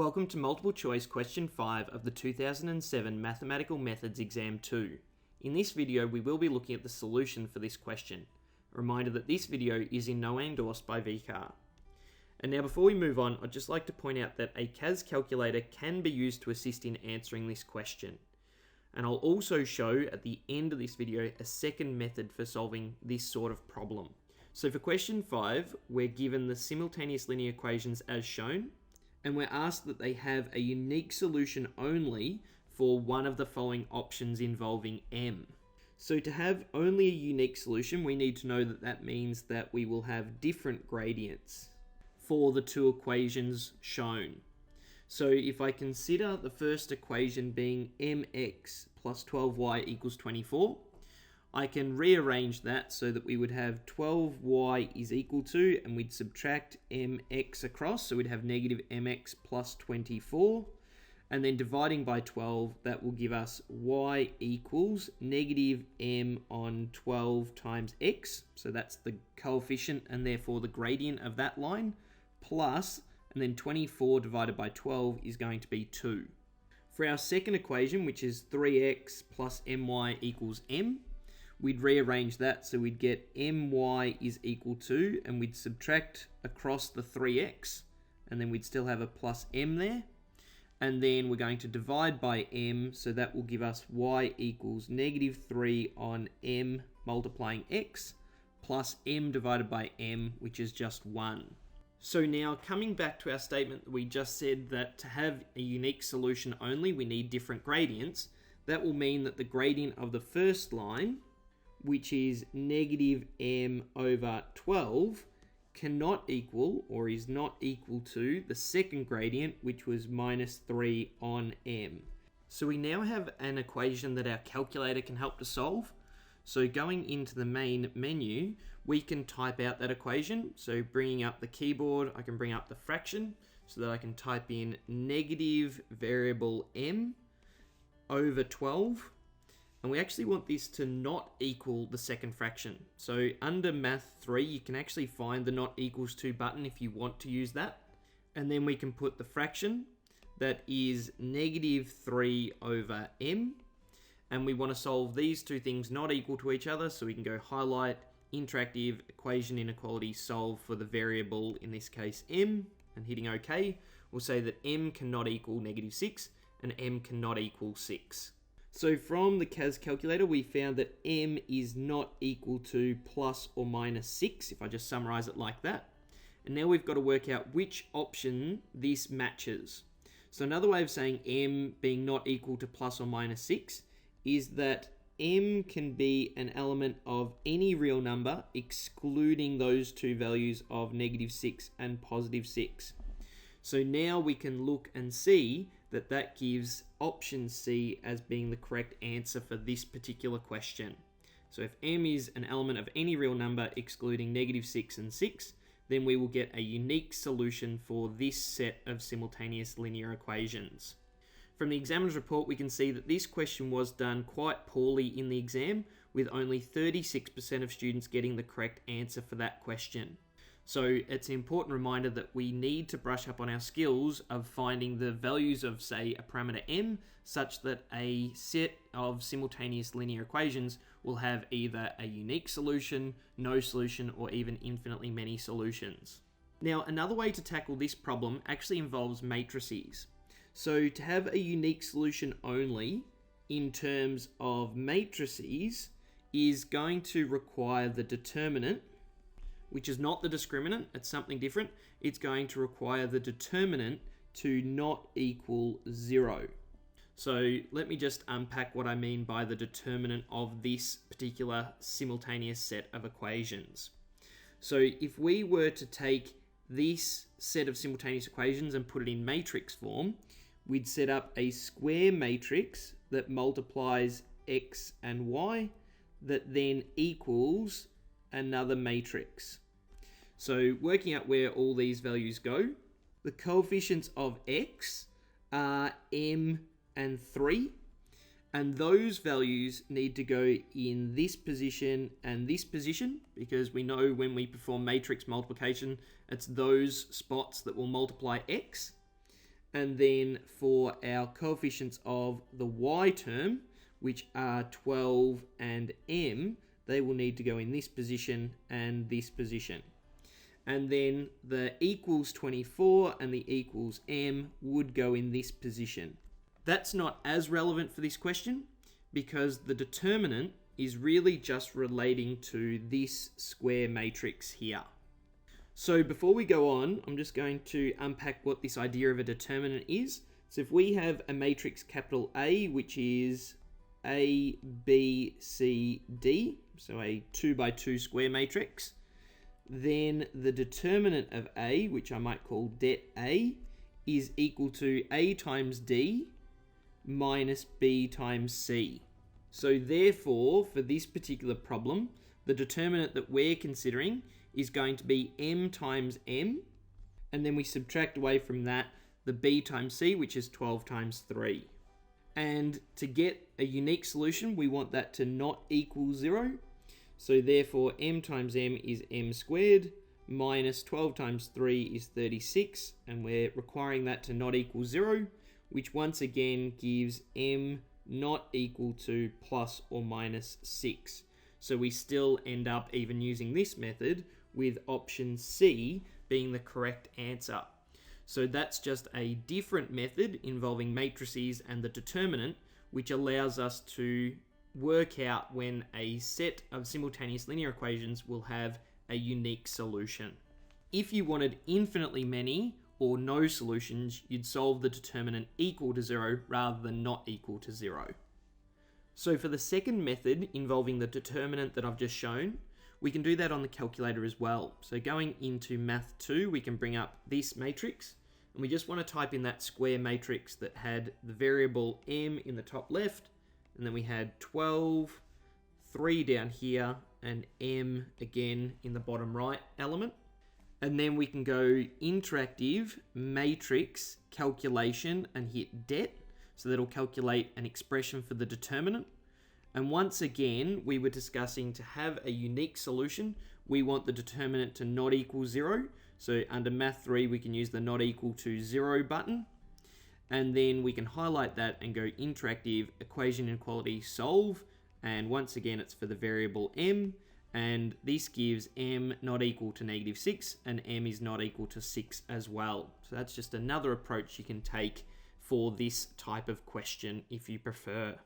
Welcome to Multiple Choice Question 5 of the 2007 Mathematical Methods Exam 2. In this video, we will be looking at the solution for this question. A reminder that this video is in no way endorsed by VCAA. And now before we move on, I'd just like to point out that a CAS calculator can be used to assist in answering this question. And I'll also show at the end of this video a second method for solving this sort of problem. So for question 5, we're given the simultaneous linear equations as shown, and we're asked that they have a unique solution only for one of the following options involving m. So to have only a unique solution, we need to know that that means that we will have different gradients for the two equations shown. So if I consider the first equation being mx plus 12y equals 24, I can rearrange that so that we would have 12y is equal to, and we'd subtract mx across, so we'd have negative mx plus 24, and then dividing by 12, that will give us y equals negative m on 12 times x, so that's the coefficient and therefore the gradient of that line, plus, and then 24 divided by 12 is going to be 2. For our second equation, which is 3x plus my equals m, we'd rearrange that so we'd get my is equal to, and we'd subtract across the 3x, and then we'd still have a plus m there. And then we're going to divide by m, so that will give us y equals negative 3 on m multiplying x, plus m divided by m, which is just 1. So now coming back to our statement, we just said that to have a unique solution only, we need different gradients. That will mean that the gradient of the first line, which is negative m over 12, cannot equal or is not equal to the second gradient, which was minus 3 on m. So we now have an equation that our calculator can help to solve. So going into the main menu, we can type out that equation. So bringing up the keyboard, I can bring up the fraction so that I can type in negative variable m over 12. And we actually want this to not equal the second fraction. So under Math 3, you can actually find the not equals to button if you want to use that. And then we can put the fraction that is negative 3 over m. And we want to solve these two things not equal to each other. So we can go highlight, interactive, equation inequality, solve for the variable, in this case m, and hitting OK. We'll say that m cannot equal negative 6 and m cannot equal 6. So from the CAS calculator, we found that m is not equal to plus or minus 6, if I just summarize it like that. And now we've got to work out which option this matches. So another way of saying m being not equal to plus or minus 6 is that m can be an element of any real number excluding those two values of negative 6 and positive 6. So now we can look and see that that gives option C as being the correct answer for this particular question. So if m is an element of any real number excluding negative 6 and 6, then we will get a unique solution for this set of simultaneous linear equations. From the examiner's report, we can see that this question was done quite poorly in the exam, with only 36% of students getting the correct answer for that question. So it's an important reminder that we need to brush up on our skills of finding the values of, say, a parameter m, such that a set of simultaneous linear equations will have either a unique solution, no solution, or even infinitely many solutions. Now, another way to tackle this problem actually involves matrices. So to have a unique solution only in terms of matrices is going to require the determinant, which is not the discriminant, it's something different. It's going to require the determinant to not equal 0. So let me just unpack what I mean by the determinant of this particular simultaneous set of equations. So if we were to take this set of simultaneous equations and put it in matrix form, we'd set up a square matrix that multiplies x and y that then equals another matrix. So working out where all these values go, the coefficients of x are m and 3, and those values need to go in this position and this position, because we know when we perform matrix multiplication, it's those spots that will multiply x. And then for our coefficients of the y term, which are 12 and m, they will need to go in this position and this position. And then the equals 24 and the equals m would go in this position. That's not as relevant for this question because the determinant is really just relating to this square matrix here. So before we go on, I'm just going to unpack what this idea of a determinant is. So if we have a matrix capital A, which is A, B, C, D, so a 2 by 2 square matrix, then the determinant of A, which I might call det A, is equal to A times D minus B times C. So therefore, for this particular problem, the determinant that we're considering is going to be m times m, and then we subtract away from that the b times c, which is 12 times 3. And to get a unique solution, we want that to not equal 0. So therefore, m times m is m squared, minus 12 times 3 is 36, and we're requiring that to not equal 0, which once again gives m not equal to plus or minus 6. So we still end up even using this method with option C being the correct answer. So that's just a different method involving matrices and the determinant, which allows us to work out when a set of simultaneous linear equations will have a unique solution. If you wanted infinitely many or no solutions, you'd solve the determinant equal to 0 rather than not equal to 0. So for the second method involving the determinant that I've just shown, we can do that on the calculator as well. So going into Math 2, we can bring up this matrix, and we just want to type in that square matrix that had the variable m in the top left, and then we had 12, 3 down here, and m again in the bottom right element. And then we can go interactive matrix calculation and hit det. So that'll calculate an expression for the determinant. And once again, we were discussing to have a unique solution, we want the determinant to not equal 0. So under Math 3, we can use the not equal to 0 button. And then we can highlight that and go interactive equation inequality solve. And once again, it's for the variable m. And this gives m not equal to -6, and m is not equal to 6 as well. So that's just another approach you can take for this type of question if you prefer.